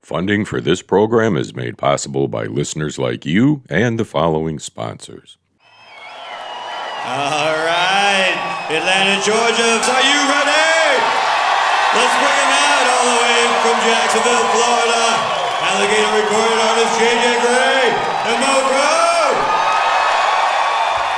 Funding for this program is made possible by listeners like you and the following sponsors. All right, Atlanta, Georgia, are you ready? Let's bring him out all the way from Jacksonville, Florida. Alligator recording artist J.J. Gray and Mo Crow.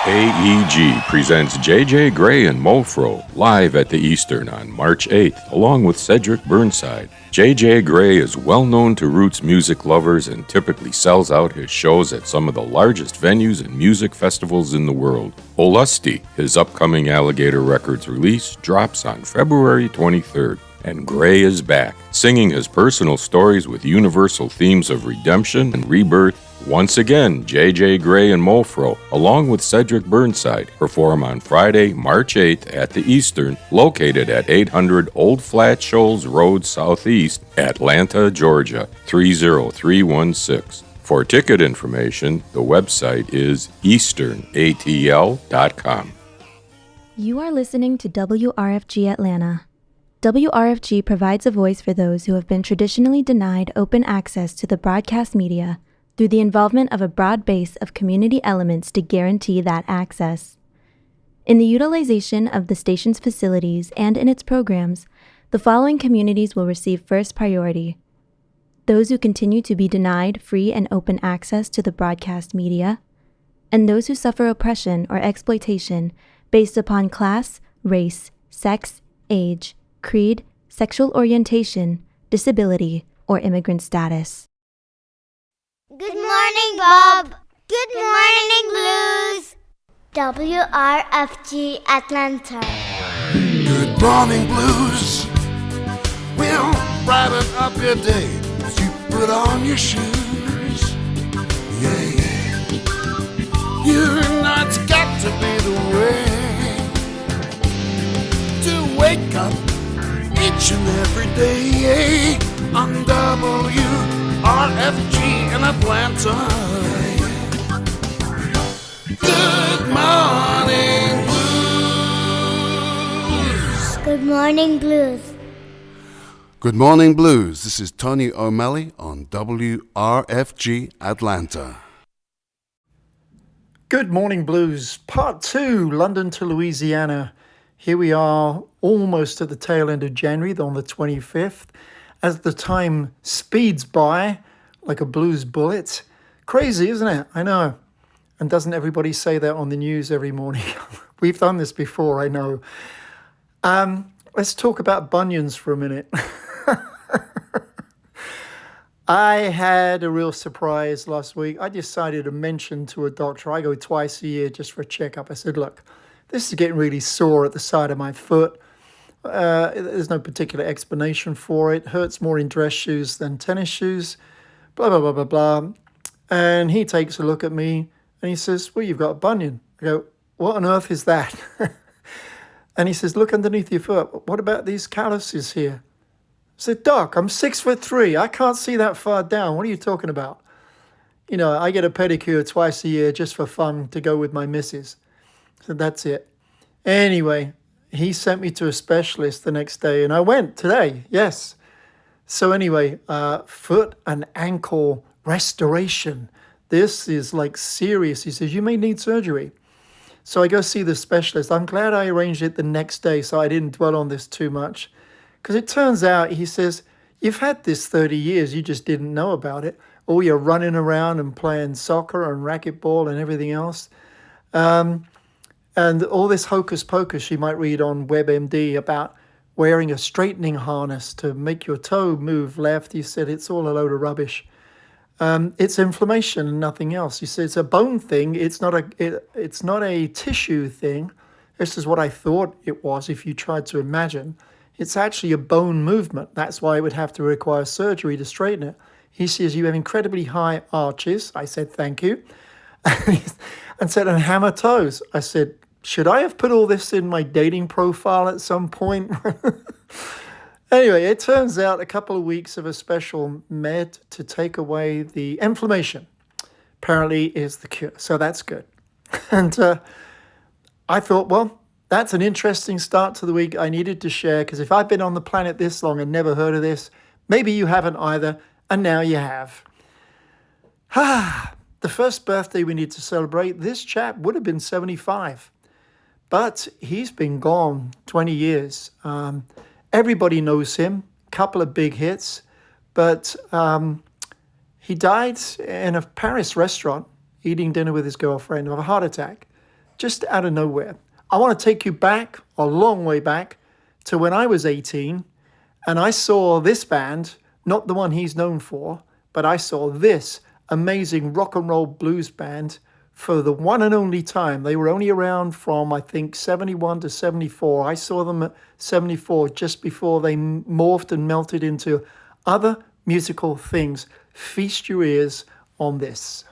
AEG presents J.J. Gray and Mofro live at the Eastern on March 8th, along with Cedric Burnside. J.J. Gray is well known to roots music lovers and typically sells out his shows at some of the largest venues and music festivals in the world. Olusty, his upcoming Alligator Records release, drops on February 23rd. And Gray is back, singing his personal stories with universal themes of redemption and rebirth. Once again, J.J. Gray and Mofro, along with Cedric Burnside, perform on Friday, March 8th at the Eastern, located at 800 Old Flat Shoals Road Southeast, Atlanta, Georgia, 30316. For ticket information, the website is easternatl.com. You are listening to WRFG Atlanta. WRFG provides a voice for those who have been traditionally denied open access to the broadcast media through the involvement of a broad base of community elements to guarantee that access. In the utilization of the station's facilities and in its programs, the following communities will receive first priority: those who continue to be denied free and open access to the broadcast media, and those who suffer oppression or exploitation based upon class, race, sex, age, creed, sexual orientation, disability, or immigrant status. Good morning, Bob. Good morning, Blues. WRFG Atlanta. Good morning, Blues. We'll brighten up your day as you put on your shoes. Yeah, yeah. You know it's got to be the way to wake up each and every day on WRFG in Atlanta. Good morning, Blues. Good morning, Blues. Good morning, Blues. This is Tony O'Malley on WRFG Atlanta. Good morning, Blues. Part 2, London to Louisiana. Here we are, almost at the tail end of January, on the 25th. As the time speeds by like a blues bullet. Crazy, isn't it? I know. And doesn't everybody say that on the news every morning? We've done this before, I know. Let's talk about bunions for a minute. I had a real surprise last week. I decided to mention to a doctor, I go twice a year just for a checkup. I said, look, this is getting really sore at the side of my foot. There's no particular explanation for it. Hurts more in dress shoes than tennis shoes. Blah, blah, blah, blah, blah. And he takes a look at me and he says, well, you've got a bunion. I go, what on earth is that? And he says, look underneath your foot. What about these calluses here? I said, Doc, I'm 6'3". I can't see that far down. What are you talking about? You know, I get a pedicure twice a year just for fun to go with my missus. So that's it. Anyway, he sent me to a specialist the next day, and I went today, yes. So anyway, foot and ankle restoration. This is like serious. He says, you may need surgery. So I go see the specialist. I'm glad I arranged it the next day so I didn't dwell on this too much. Because it turns out, he says, you've had this 30 years, you just didn't know about it. Or you're running around and playing soccer and racquetball and everything else. And all this hocus pocus you might read on WebMD about wearing a straightening harness to make your toe move left. He said it's all a load of rubbish. It's inflammation and nothing else. He said it's a bone thing. It's not a tissue thing. This is what I thought it was if you tried to imagine. It's actually a bone movement. That's why it would have to require surgery to straighten it. He says you have incredibly high arches. I said, thank you. And said, and hammer toes. I said, should I have put all this in my dating profile at some point? Anyway, it turns out a couple of weeks of a special med to take away the inflammation apparently is the cure. So that's good. And I thought, well, that's an interesting start to the week I needed to share, because if I've been on the planet this long and never heard of this, maybe you haven't either, And now you have. The first birthday we need to celebrate, this chap would have been 75. But he's been gone 20 years. Everybody knows him, couple of big hits. But he died in a Paris restaurant, eating dinner with his girlfriend, of a heart attack, just out of nowhere. I want to take you back, a long way back, to when I was 18, and I saw this band, not the one he's known for, but I saw this amazing rock and roll blues band for the one and only time. They were only around from, I think, 71 to 74. I saw them at 74, just before they morphed and melted into other musical things. Feast your ears on this.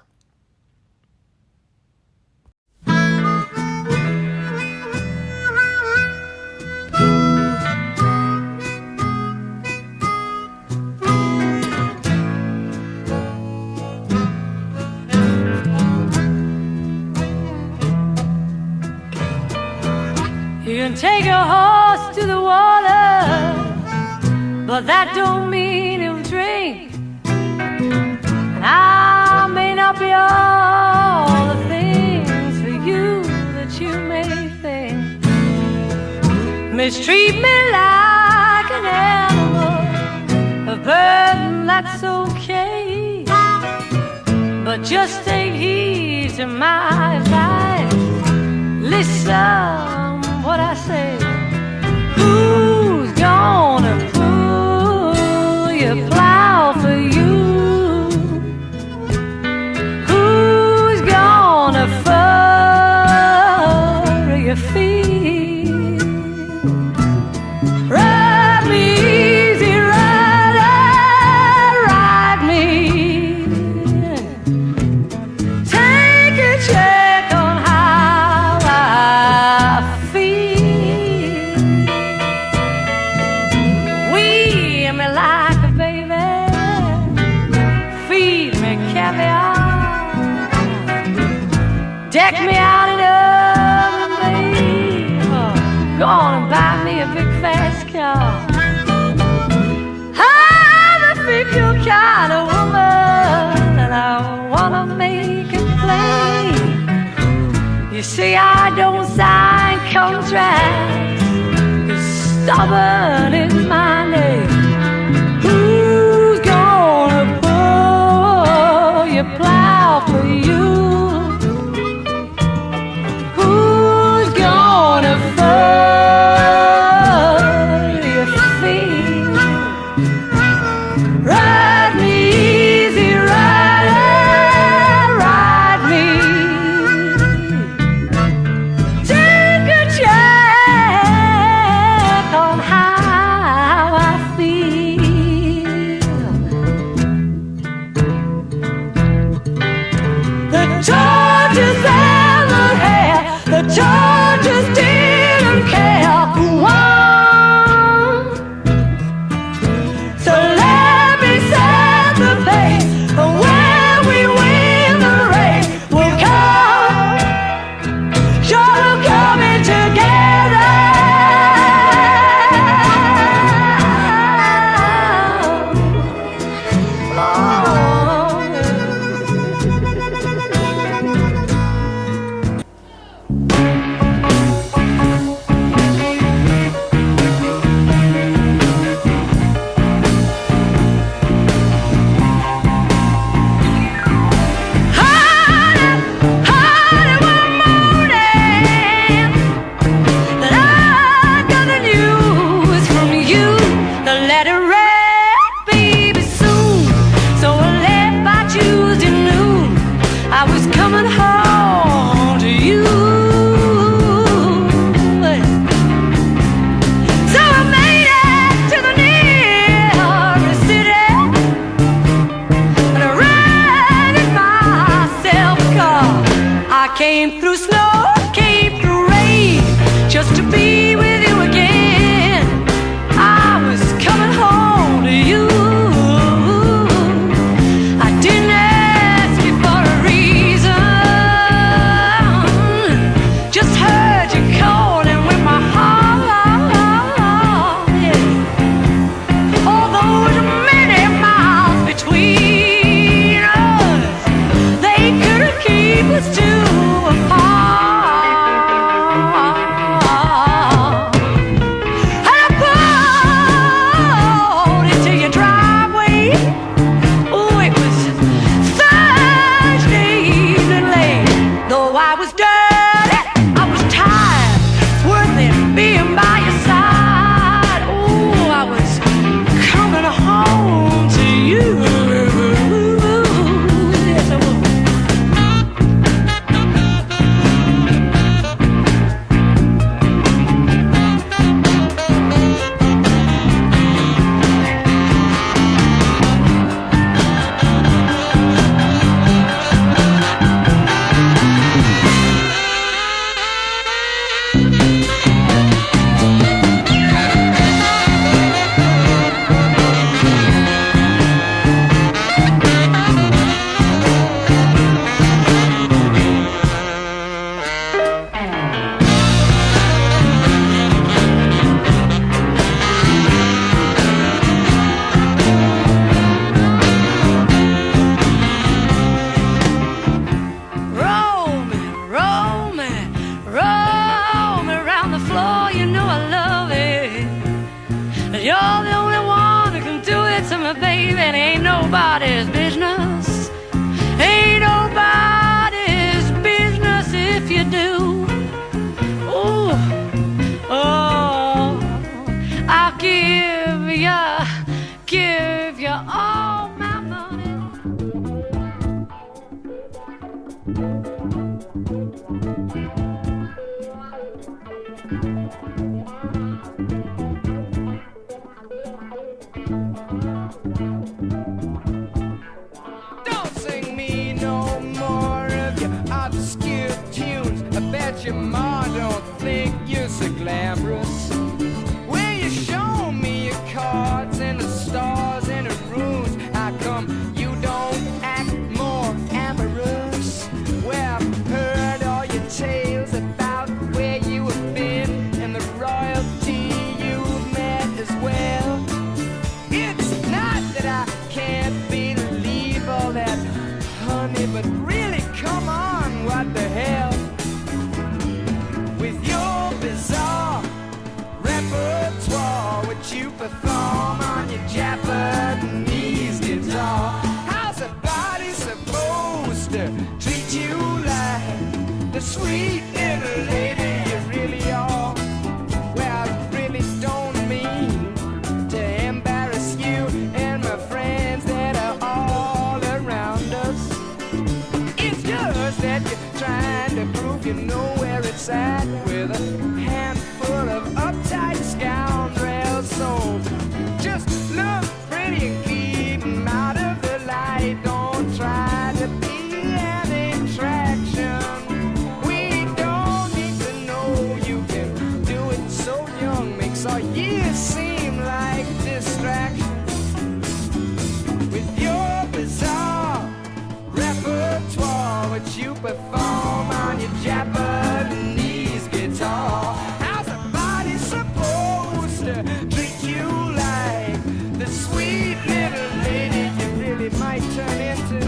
You can take your horse to the water, but that don't mean he'll drink. And I may not be all the things for you that you may think. Mistreat me like an animal, a burden, that's okay. But just take heed to my advice. Listen what I say. Who's gonna pull your plow for you? Who's gonna furrow your feet? Ride me easy, ride me. Take a check on how I feel. Weed me like a baby, feed me caviar, deck me out in oven, gonna buy me a big fast car. I'm a feel kind of woman, and I wanna make it plain. You see, I don't sign contracts, 'cause stubborn is my name. Who's gonna pull your plow for you? Who's gonna furrow your feet? Ride me easy, ride me. Take a check on how I feel. The Georges and the hair, the Georges didn't care who won. So let me set the pace for when we win the race. We'll come, sure we'll come in together. Honey, one morning that I got the news from you. The letter read, baby, soon. So I left by Tuesday noon. I was coming home to you. So I made it to the nearest city, and I rented myself a car. I came through snow, came through rain, just to be with you again. I was coming home to you. I didn't ask you for a reason, just heard you calling with my heart. Yeah. All those many miles between your ma don't think you're so glamorous. Will you show me your cards and the stars and the runes? How come you don't act more amorous? Well, I've heard all your tales about where you have been and the royalty you've met as well. It's not that I can't believe all that, honey, but really, come on, what the hell? With your bizarre repertoire, what you perform on your Japanese guitar, how's a body supposed to treat you like the sweet little lady you really are? Well, I really don't mean to embarrass you and my friends that are all around us. It's just that you're trying to prove you know where it's at with a handful of uptight scoundrels. So just look pretty and keep 'em out of the light. Don't try to be an attraction. We don't need to know you can do it so young. Makes our years seem like distractions. With your bizarre repertoire, what you perform on your Japanese guitar, how's a body supposed to treat you like the sweet little lady you really might turn into?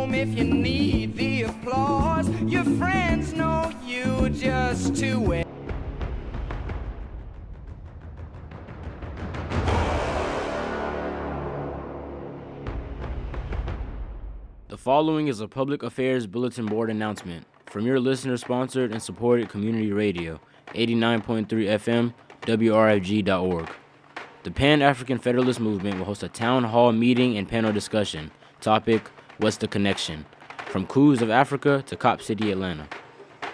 If you need the applause, your friends know you just too well. The following is a public affairs bulletin board announcement from your listener-sponsored and supported community radio, 89.3 FM, WRFG.org. The Pan-African Federalist Movement will host a town hall meeting and panel discussion. Topic: What's the Connection? From Coups of Africa to Cop City, Atlanta.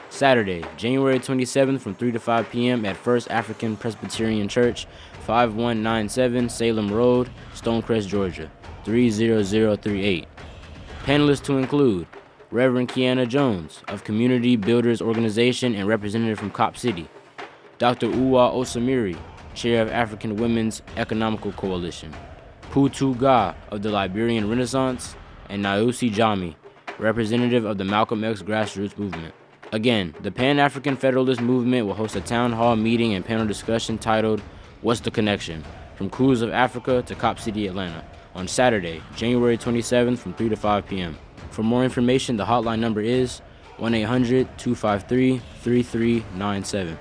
Saturday, January 27th from 3 to 5 p.m. at First African Presbyterian Church, 5197 Salem Road, Stonecrest, Georgia, 30038. Panelists to include Reverend Kiana Jones of Community Builders Organization and representative from Cop City, Dr. Uwa Osamiri, Chair of African Women's Economical Coalition, Putu Ga of the Liberian Renaissance, and Nausi Jami, representative of the Malcolm X grassroots movement. Again, the Pan-African Federalist Movement will host a town hall meeting and panel discussion titled What's the Connection? From Coups of Africa to Cop City, Atlanta, on Saturday, January 27th from 3 to 5 p.m. For more information, the hotline number is 1-800-253-3397.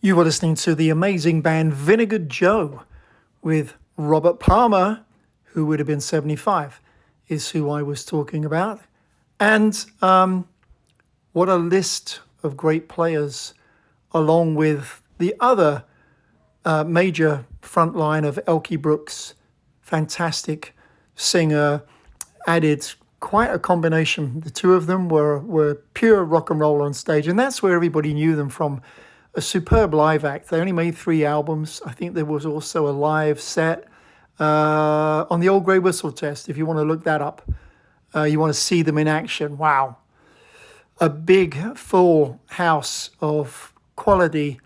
You were listening to the amazing band Vinegar Joe with Robert Palmer, who would have been 75, is who I was talking about. And what a list of great players, along with the other major front line of Elkie Brooks, fantastic singer, added quite a combination. The two of them were pure rock and roll on stage, and that's where everybody knew them from. A superb live act. They only made 3 albums. I think there was also a live set on the Old Grey Whistle Test, if you want to look that up. You want to see them in action. Wow. A big, full house of quality,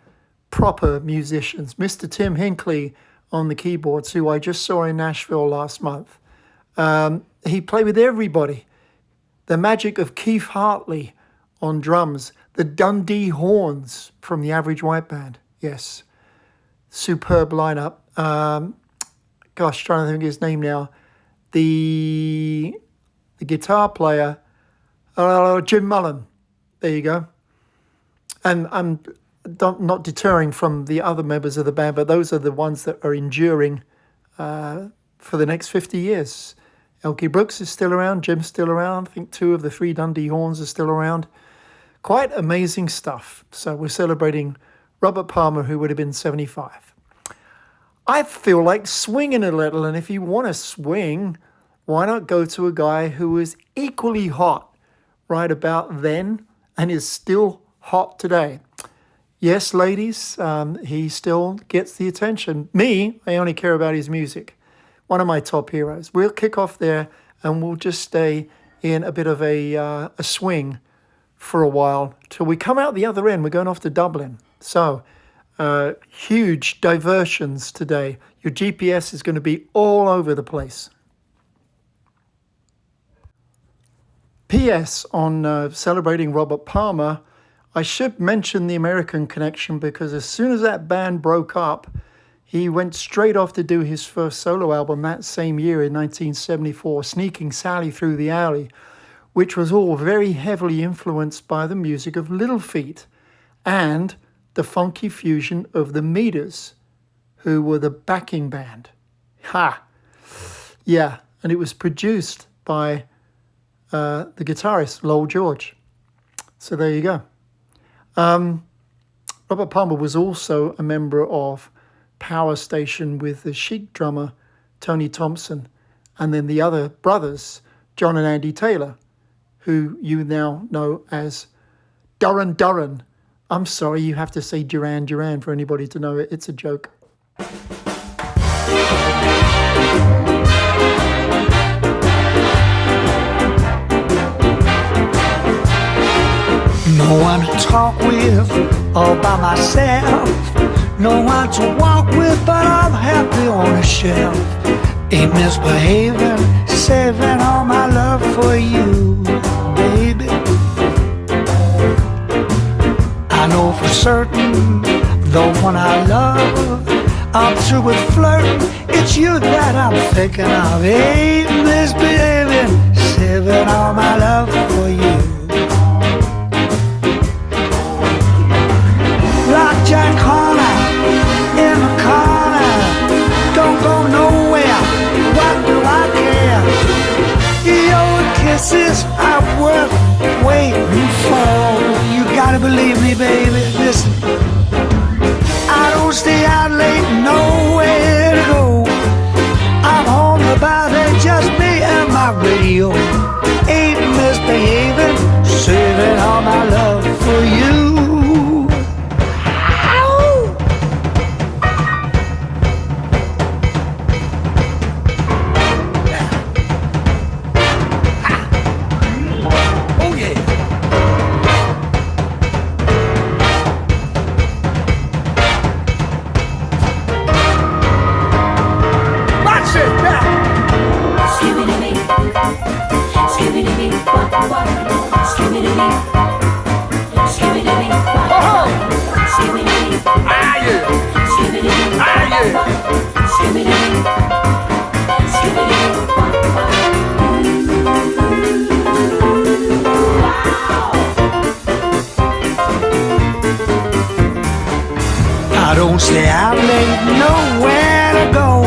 proper musicians. Mr. Tim Hinckley on the keyboards, who I just saw in Nashville last month. He played with everybody. The magic of Keith Hartley on drums. The Dundee Horns from the Average White Band. Yes. Superb lineup. Trying to think of his name now. The guitar player, Jim Mullen. There you go. And I'm not deterring from the other members of the band, but those are the ones that are enduring for the next 50 years. Elkie Brooks is still around. Jim's still around. I think 2 of the 3 Dundee Horns are still around. Quite amazing stuff. So we're celebrating Robert Palmer, who would have been 75. I feel like swinging a little, and if you want to swing, why not go to a guy who was equally hot right about then and is still hot today? Yes, ladies, he still gets the attention. Me, I only care about his music. One of my top heroes. We'll kick off there, and we'll just stay in a bit of a swing for a while till we come out the other end. We're going off to Dublin. So, huge diversions today. Your GPS is going to be all over the place. P.S. on celebrating Robert Palmer, I should mention the American connection, because as soon as that band broke up, he went straight off to do his first solo album that same year in 1974, Sneaking Sally Through the Alley, which was all very heavily influenced by the music of Little Feat and the funky fusion of the Meters, who were the backing band. Ha! Yeah, and it was produced by the guitarist, Lowell George. So there you go. Robert Palmer was also a member of Power Station with the Chic drummer, Tony Thompson, and then the other brothers, John and Andy Taylor, who you now know as Duran Duran. I'm sorry, you have to say Duran Duran for anybody to know it. It's a joke. No one to talk with all by myself. No one to walk with, but I'm happy on a shelf. Ain't misbehaving, saving all my love for you, baby. I know for certain, the one I love, I'm through with flirting. It's you that I'm thinking of. Ain't misbehaving, saving all my love for you. Like Jack Horner in the corner, don't go nowhere. What do I care? Your kisses are worth waiting for. You gotta believe me, baby. Listen, I don't stay out late, nowhere to go. I'm home about it, just me and my radio. Ain't misbehaving, saving all my love for you. I don't stay out late, nowhere to go.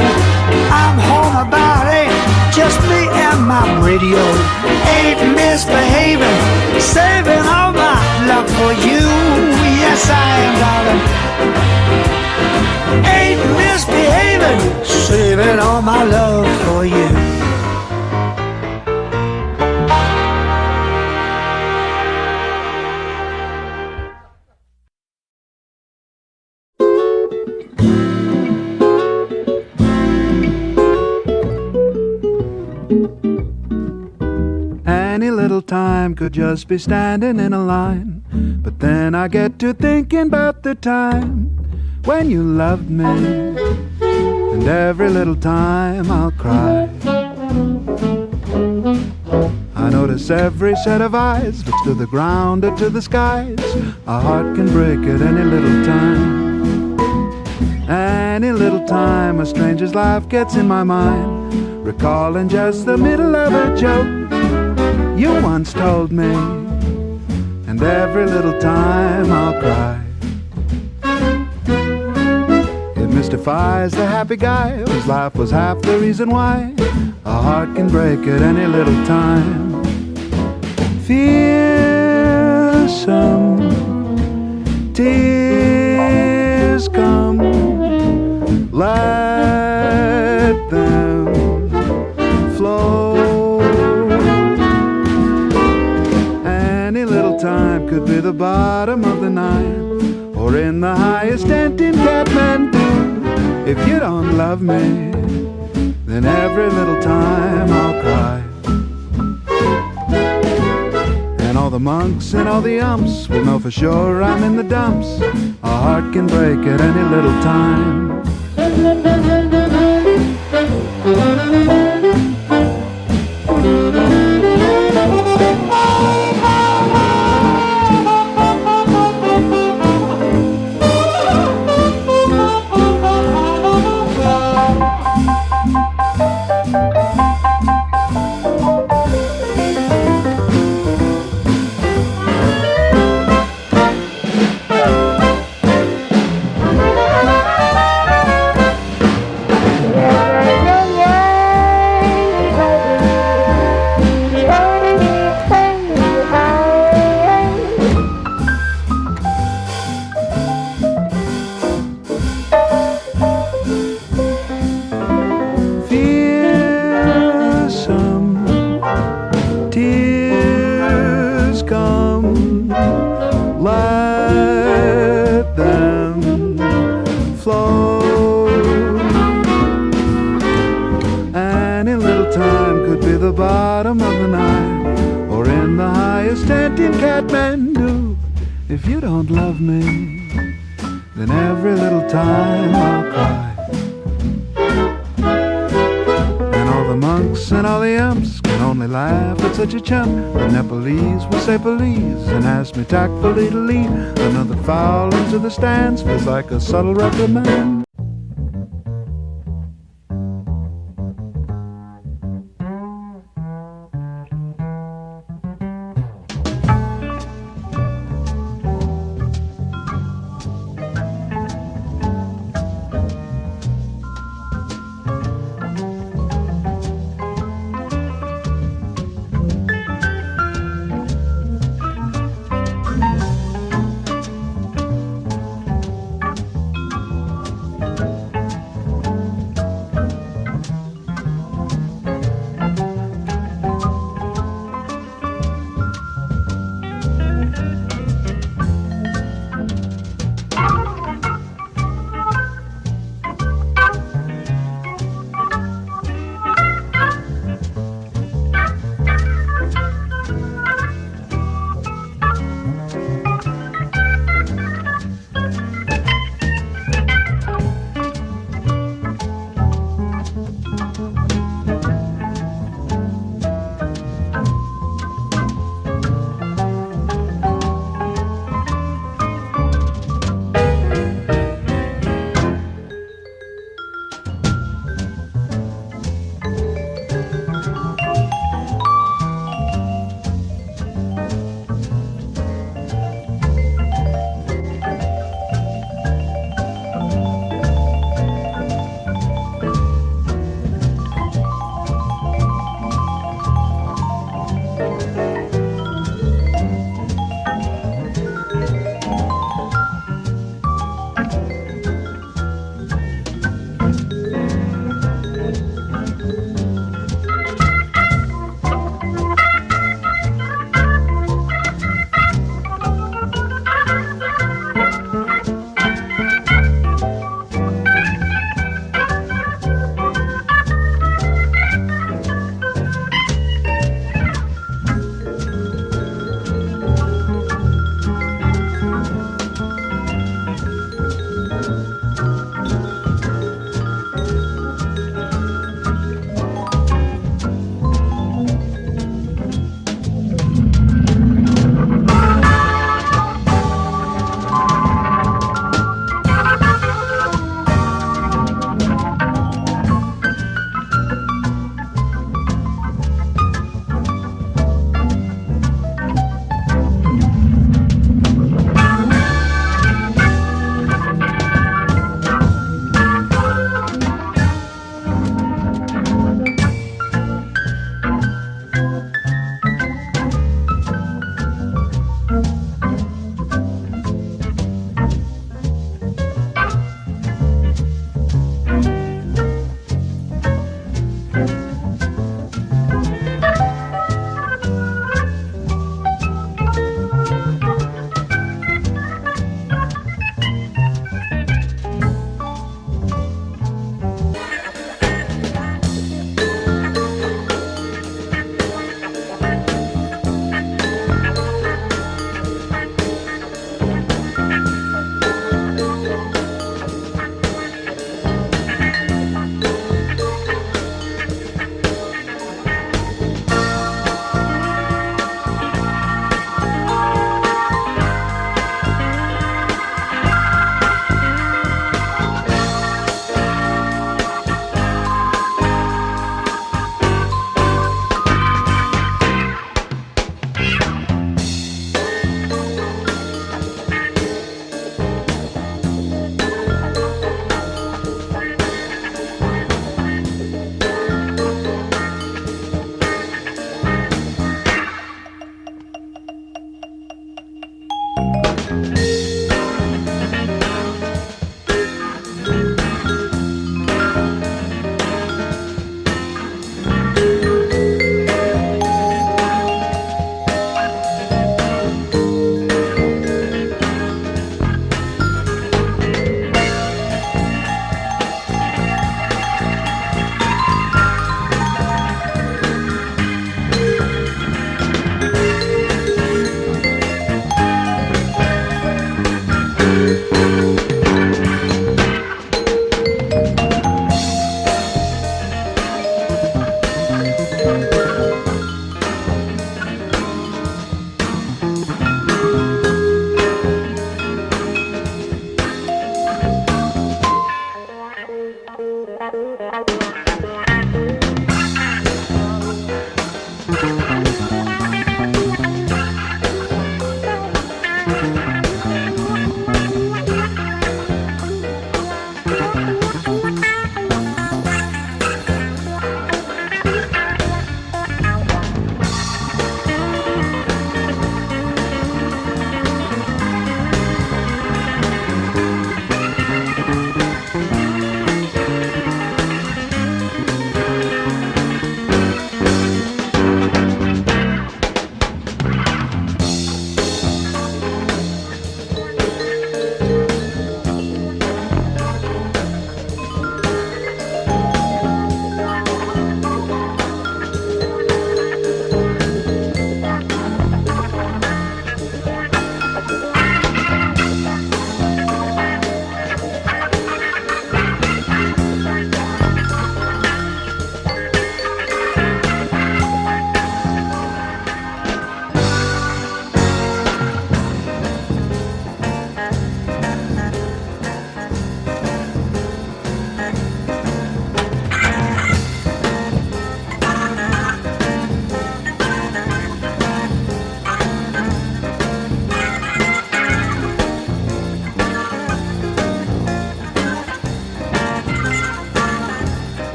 I'm home about 8, just me and my radio. Ain't misbehaving, saving all my love for you. Yes, I am, darling. Ain't misbehaving, saving all my love for you. Any little time could just be standing in a line, but then I get to thinking about the time when you loved me. and every little time I'll cry. I notice every set of eyes looks to the ground or to the skies. A heart can break at any little time. Any little time a stranger's laugh gets in my mind, recalling just the middle of a joke you once told me, and every little time I'll cry. It mystifies the happy guy whose laugh was half the reason why a heart can break at any little time. Fearsome tears come, let them flow. Any little time could be the bottom of the night, or in the highest tent in Kathmandu. If you don't love me, then every little time I'll cry. And all the monks and all the umps will know for sure I'm in the dumps. A heart can break at any little time. If you don't love me, then every little time I'll cry. And all the monks and all the imps can only laugh at such a chump. The Nepalese will say please and ask me tactfully to leave. Another foul into the stands feels like a subtle reprimand.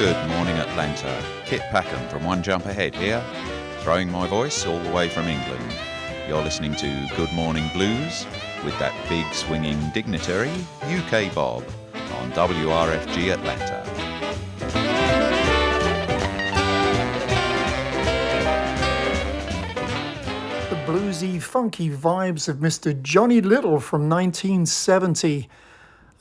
Good morning, Atlanta. Kit Packham from One Jump Ahead here, throwing my voice all the way from England. You're listening to Good Morning Blues with that big swinging dignitary, UK Bob, on WRFG Atlanta. The bluesy, funky vibes of Mr. Johnny Little from 1970.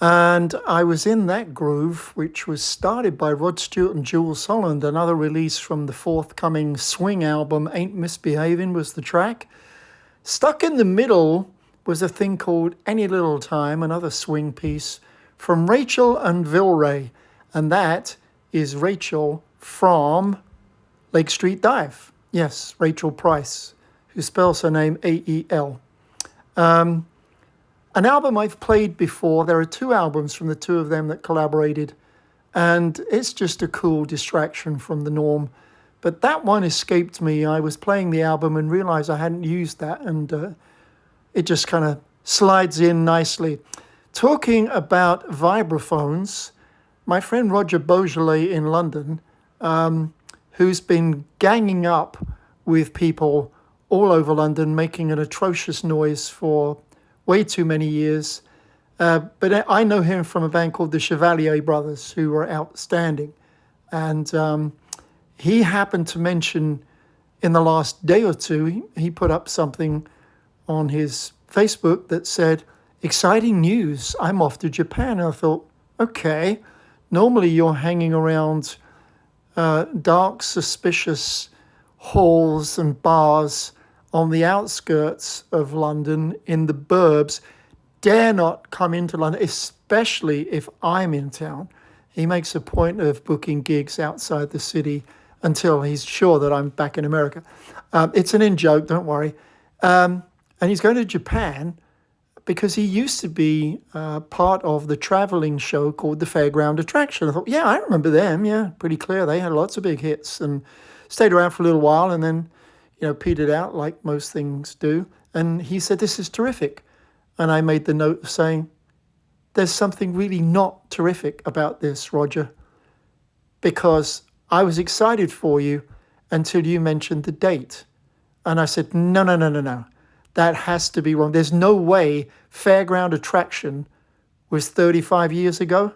And I was in that groove, which was started by Rod Stewart and Jools Holland. Another release from the forthcoming swing album, Ain't Misbehavin' was the track. Stuck in the middle was a thing called Any Little Time, another swing piece from RACHAEL and VILRAY. And that is Rachel from Lake Street Dive. Yes, Rachel Price, who spells her name A-E-L. An album I've played before. There are two albums from the two of them that collaborated, and it's just a cool distraction from the norm. But that one escaped me. I was playing the album and realized I hadn't used that, and it just kind of slides in nicely. Talking about vibraphones, my friend Roger Beaujolais in London, who's been ganging up with people all over London, making an atrocious noise for way too many years. But I know him from a band called the Chevalier Brothers, who were outstanding. And he happened to mention in the last day or two, he put up something on his Facebook that said, "Exciting news, I'm off to Japan." And I thought, okay, normally you're hanging around dark, suspicious halls and bars on the outskirts of London, in the burbs. Dare not come into London, especially if I'm in town. He makes a point of booking gigs outside the city until he's sure that I'm back in America. It's an in-joke, don't worry. And he's going to Japan because he used to be part of the traveling show called the Fairground Attraction. I thought, yeah, I remember them. Yeah, pretty clear. They had lots of big hits and stayed around for a little while and then petered out like most things do. And he said, "This is terrific." And I made the note of saying, "There's something really not terrific about this, Roger, because I was excited for you until you mentioned the date." And I said, no. That has to be wrong. There's no way Fairground Attraction was 35 years ago.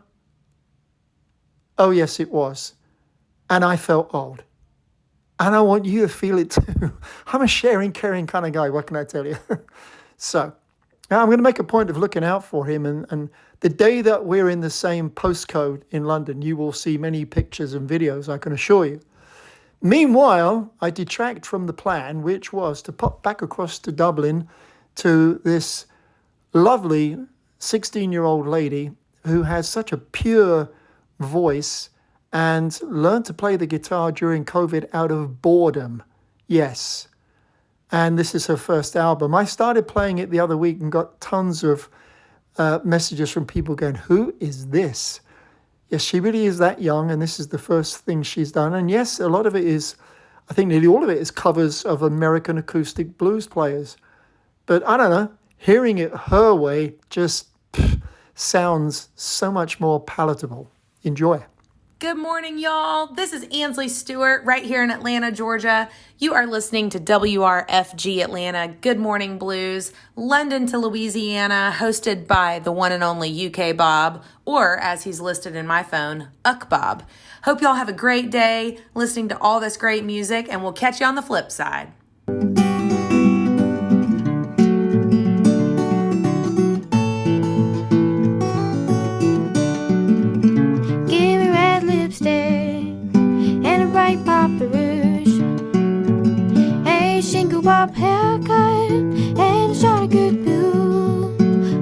Oh, yes, it was. And I felt old. And I want you to feel it too. I'm a sharing, caring kind of guy. What can I tell you? So now I'm going to make a point of looking out for him. And the day that we're in the same postcode in London, you will see many pictures and videos, I can assure you. Meanwhile, I detract from the plan, which was to pop back across to Dublin to this lovely 16-year-old lady who has such a pure voice and learned to play the guitar during COVID out of boredom. Yes. And this is her first album. I started playing it the other week and got tons of messages from people going, "Who is this?" Yes, she really is that young, and this is the first thing she's done. And yes, a lot of it is, I think nearly all of it is covers of American acoustic blues players. But I don't know, hearing it her way just sounds so much more palatable. Enjoy. Good morning, y'all. This is Ansley Stewart right here in Atlanta, Georgia. You are listening to WRFG Atlanta Good Morning Blues, London to Louisiana, hosted by the one and only UK Bob, or as he's listed in my phone, UK Bob. Hope y'all have a great day listening to all this great music, and we'll catch you on the flip side. Papa Rouge, a shingle bob haircut, and a shot of good blue.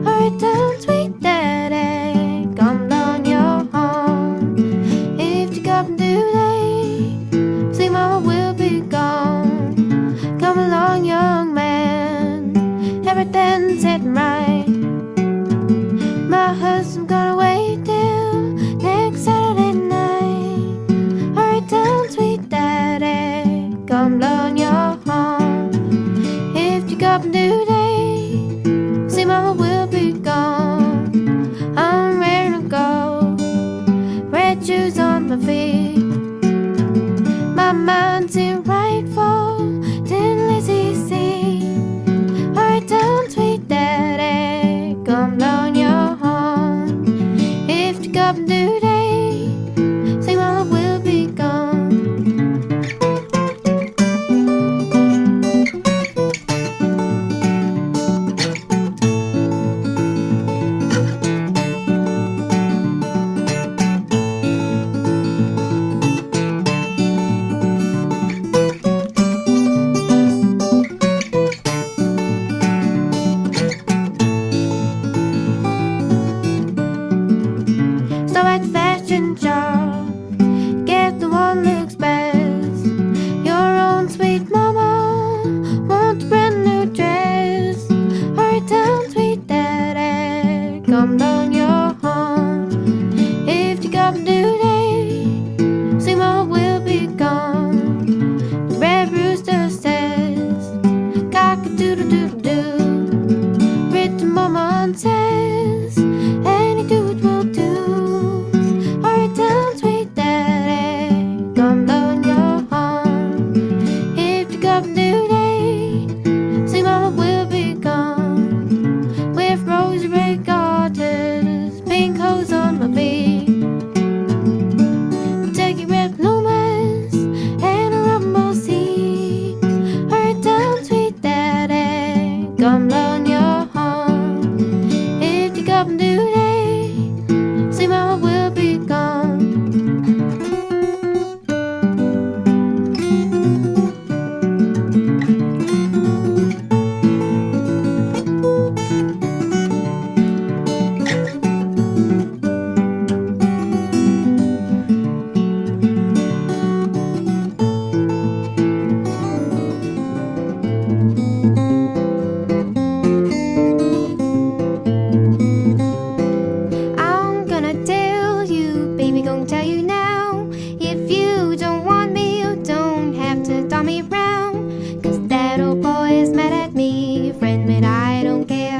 Hurry down, sweet daddy, come down your home. If you come too late, see mama will be gone. Come along, young man, everything's setting right. My husband's gonna wait till next Saturday night. Hurry down, sweet daddy, come down your home. If you come too late, see mama will be gone. I'm ready to go, red shoes on my feet. mind's in rightful, didn't Lizzie see? Hurry down, sweet daddy, come down your horn. If you come today, say mama will be gone. So at fashion show, get the one looks best. Your own sweet mama wants a brand new dress. Hurry down, sweet daddy, come down your horn. If you come today, say mama will be gone. The red rooster says, cock-a-doodle-doodle-doo. Written mama says, any do it will do. Hurry down, sweet daddy, come down your horn. If you come today, say mama will be gone. With rosy red garters, pink hose on my feet, taking red bloomers and a rumble seat. Hurry down, sweet daddy, come down your horn. If you come today, say mama will be gone. I'm gonna tell you, baby, gonna tell you now. If you don't want me, you don't have to dumb me round. Cause that old boy is mad at me, friend, but I don't care.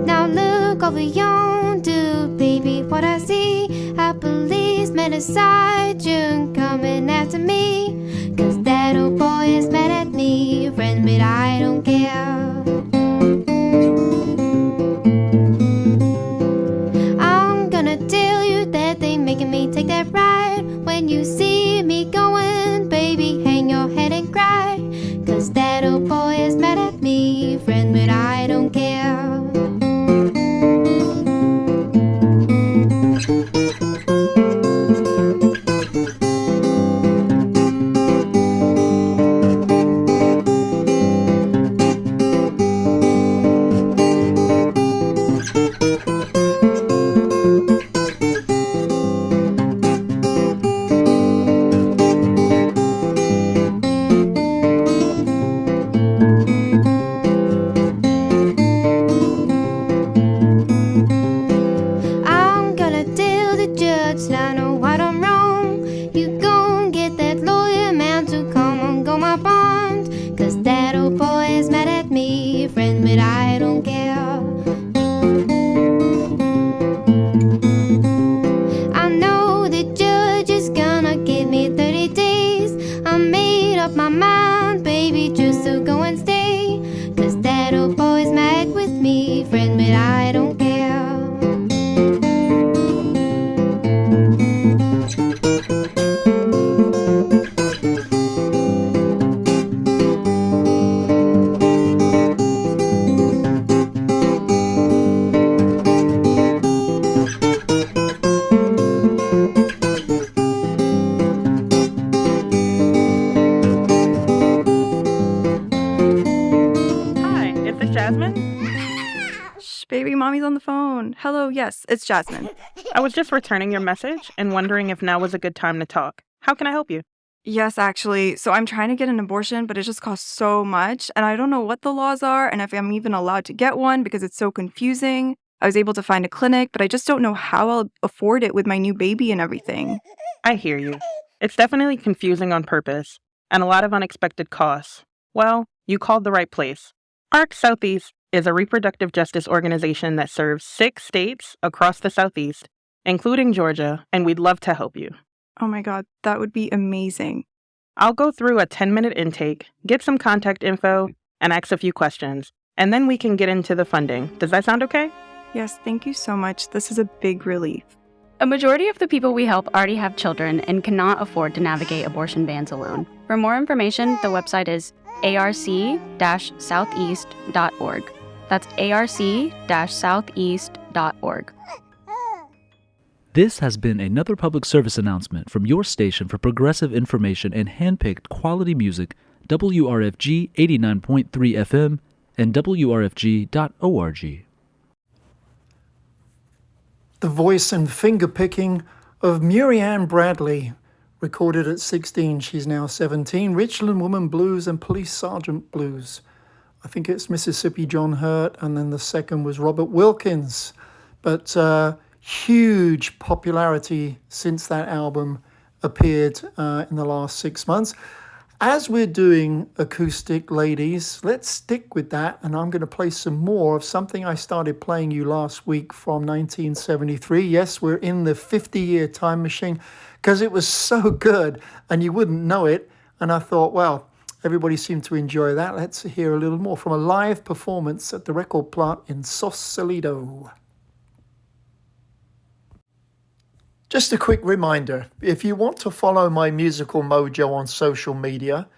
Now look over yonder, baby, what I see. A policeman beside you coming after me. Cause that old boy is mad at me, friend, but I don't care. I'm gonna tell you that they making me take that ride. When you see me going, baby, hang your head and cry. Cause that old boy is mad at me, friend, but I don't care. I'm gonna tell the judge I know what I'm wrong. You gon' get that lawyer man to come on, go my bond. Cause that old boy is mad at me, friend, but I don't care. I know the judge is gonna give me 30 days. I made up my mind, baby, just to go and stay. Cause that old boy is mad with me, friend, but I don't care. Hi, is this Jasmine? Shh, baby, mommy's on the phone. Hello, yes, it's Jasmine. I was just returning your message and wondering if now was a good time to talk. How can I help you? Yes, actually. So I'm trying to get an abortion, but it just costs so much, and I don't know what the laws are and if I'm even allowed to get one because it's so confusing. I was able to find a clinic, but I just don't know how I'll afford it with my new baby and everything. I hear you. It's definitely confusing on purpose, and a lot of unexpected costs. Well, you called the right place. ARC Southeast is a reproductive justice organization that serves 6 states across the Southeast including Georgia, and we'd love to help you. Oh my God, that would be amazing. I'll go through a 10-minute intake, get some contact info, and ask a few questions, and then we can get into the funding. Does that sound okay? Yes, thank you so much. This is a big relief. A majority of the people we help already have children and cannot afford to navigate abortion bans alone. For more information, the website is arc-southeast.org. That's arc-southeast.org. This has been another public service announcement from your station for progressive information and handpicked quality music, WRFG 89.3 FM and WRFG.org. The voice and finger picking of MUIRANN Bradley, recorded at 16, she's now 17, Richland Woman Blues and Police Sergeant Blues. I think it's Mississippi John Hurt, and then the second was Robert Wilkins. But huge popularity since that album appeared in the last 6 months. As we're doing acoustic, ladies, let's stick with that, and I'm going to play some more of something I started playing you last week from 1973. Yes, we're in the 50-year time machine, because it was so good, and you wouldn't know it, and I thought, well, everybody seemed to enjoy that. Let's hear a little more from a live performance at the record plant in Sausalito. Just a quick reminder, if you want to follow my musical mojo on social media,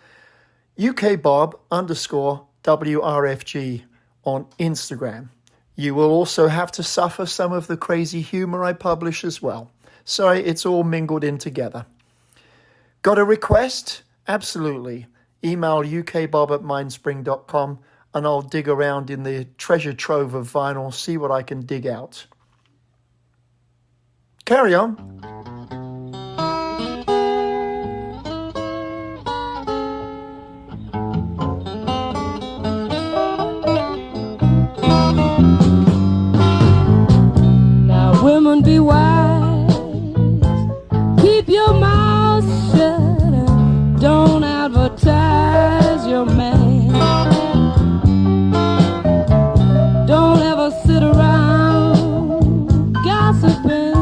UKBob_WRFG on Instagram. You will also have to suffer some of the crazy humor I publish as well. Sorry, it's all mingled in together. Got a request? Absolutely. Email ukbob@mindspring.com and I'll dig around in the treasure trove of vinyl, see what I can dig out. Carry on. Now, women, be wise. Keep your mouth shut and don't advertise your man. Don't ever sit around gossiping.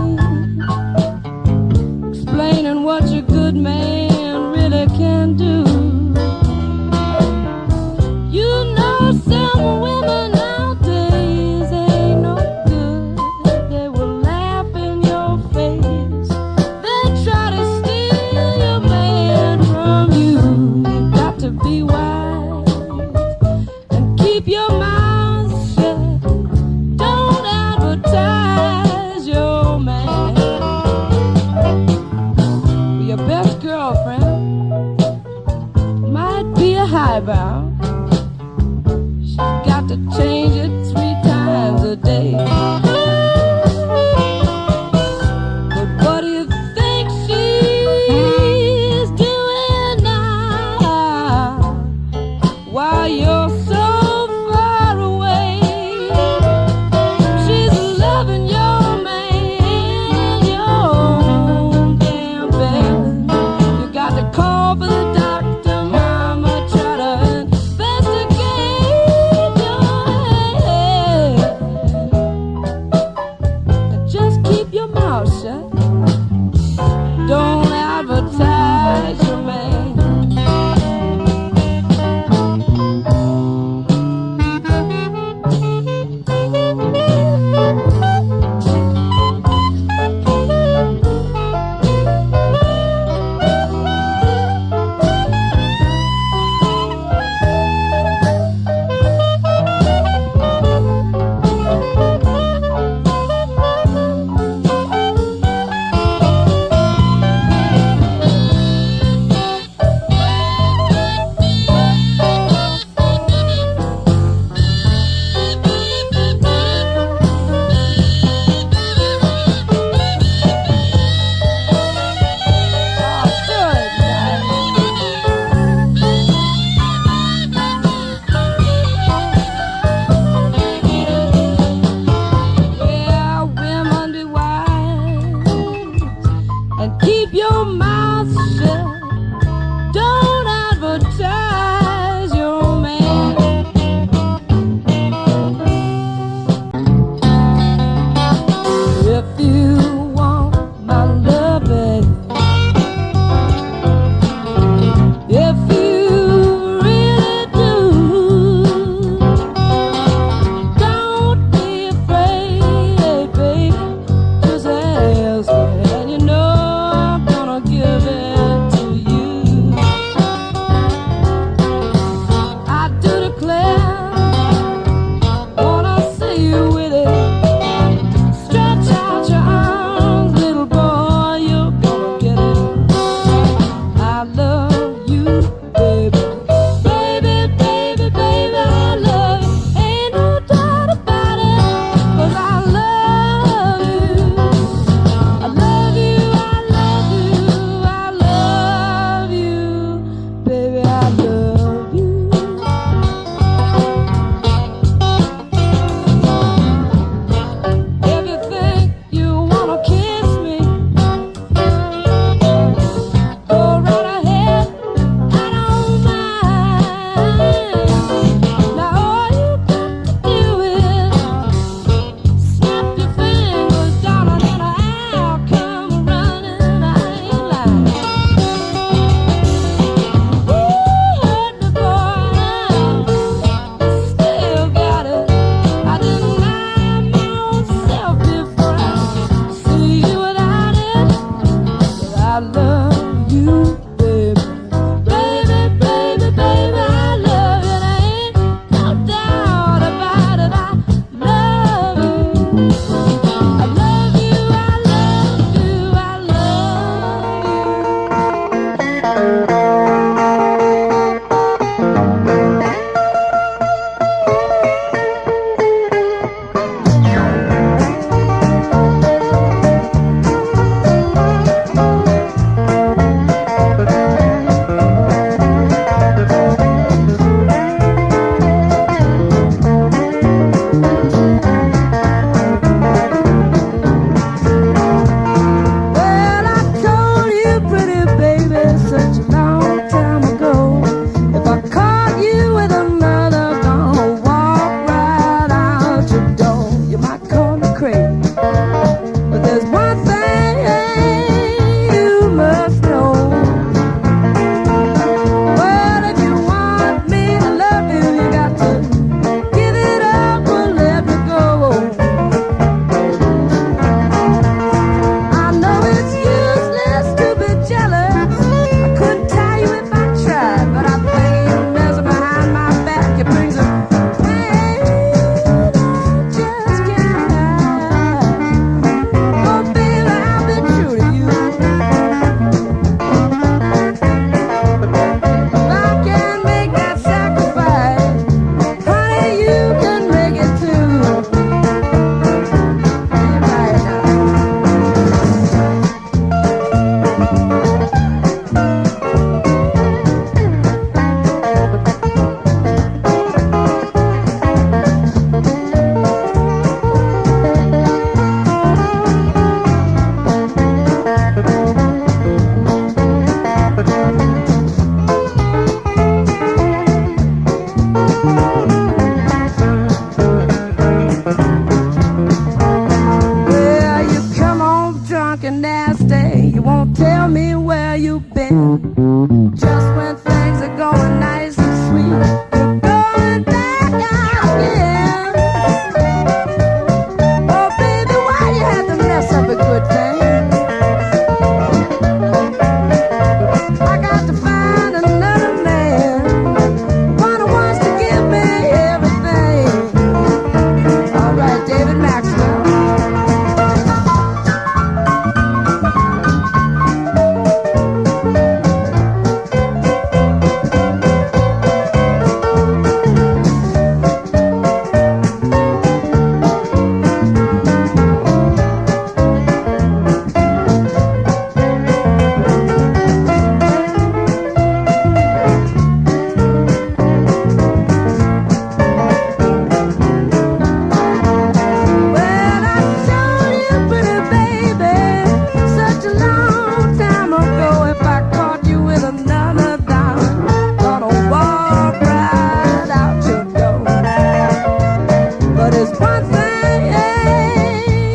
one thing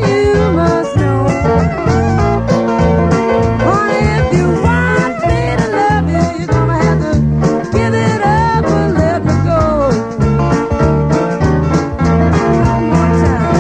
you must know. Honey, if you want me to love you, you're gonna have to give it up or let me go. One more time.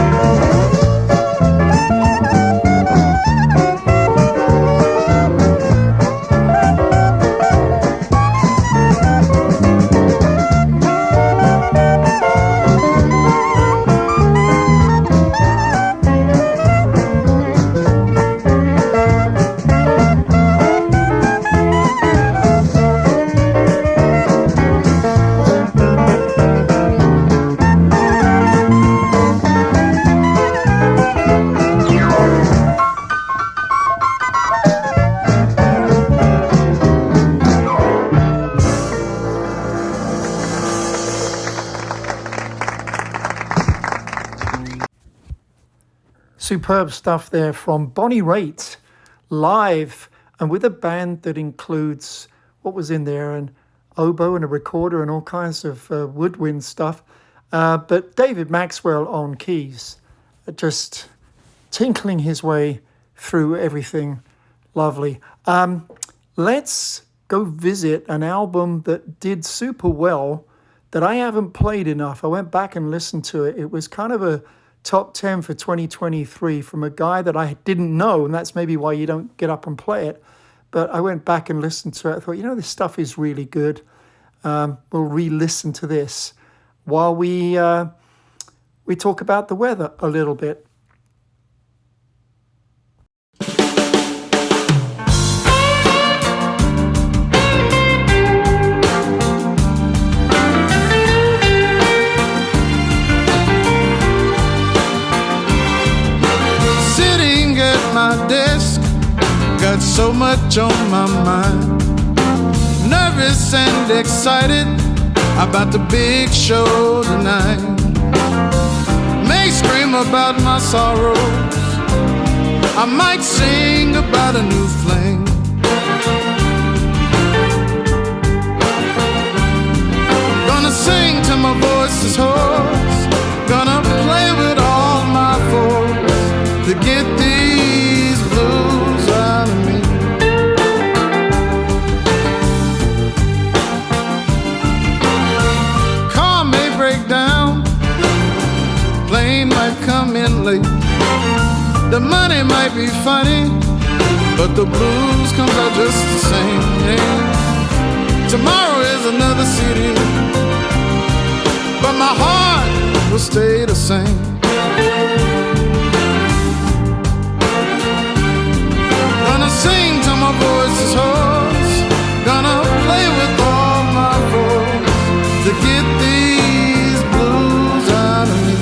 Superb stuff there from Bonnie Raitt, live, and with a band that includes what was in there, an oboe and a recorder and all kinds of woodwind stuff. But David Maxwell on keys, just tinkling his way through everything lovely. Let's go visit an album that did super well that I haven't played enough. I went back and listened to it. It was kind of a top 10 for 2023 from a guy that I didn't know, and that's maybe why you don't get up and play it. But I went back and listened to it. I thought, this stuff is really good. We'll re-listen to this while we talk about the weather a little bit. Desk, got so much on my mind. Nervous and excited about the big show tonight. May scream about my sorrows, I might sing about a new fling. Gonna sing till my voice is hoarse, gonna play with all my force to get these blues out of me. Car may break down, plane might come in late. The money might be funny, but the blues comes out just the same. Tomorrow is another city, but my heart will stay the same. Gonna sing till my voice is hoarse, gonna play with all my force to get these blues out of me.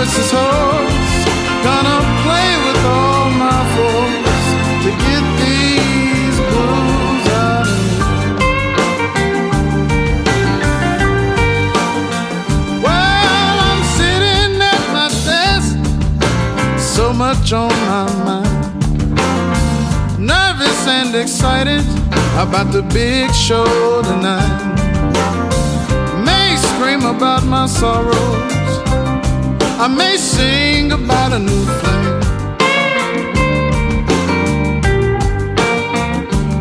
This is hoarse, gonna play with all my force to get these blues out of me. Well, I'm sitting at my desk, so much on my mind. Nervous and excited about the big show tonight. May scream about my sorrows, I may sing about a new flame.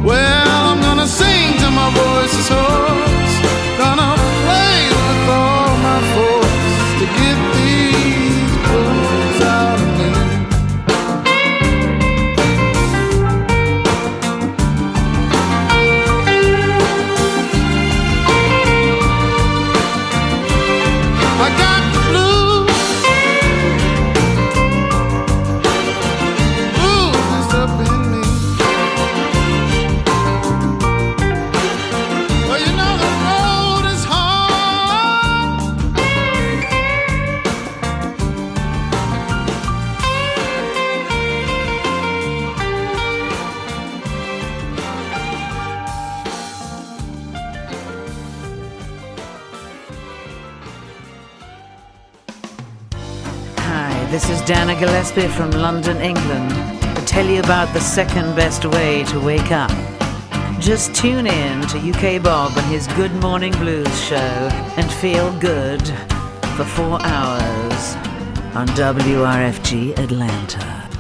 Well, I'm gonna sing till my voice is hoarse, gonna play with all my force to get these blues out of me. I got the blues, This is Dana Gillespie from London, England, to tell you about the second best way to wake up. Just tune in to UK Bob and his Good Morning Blues show and feel good for 4 hours on WRFG Atlanta.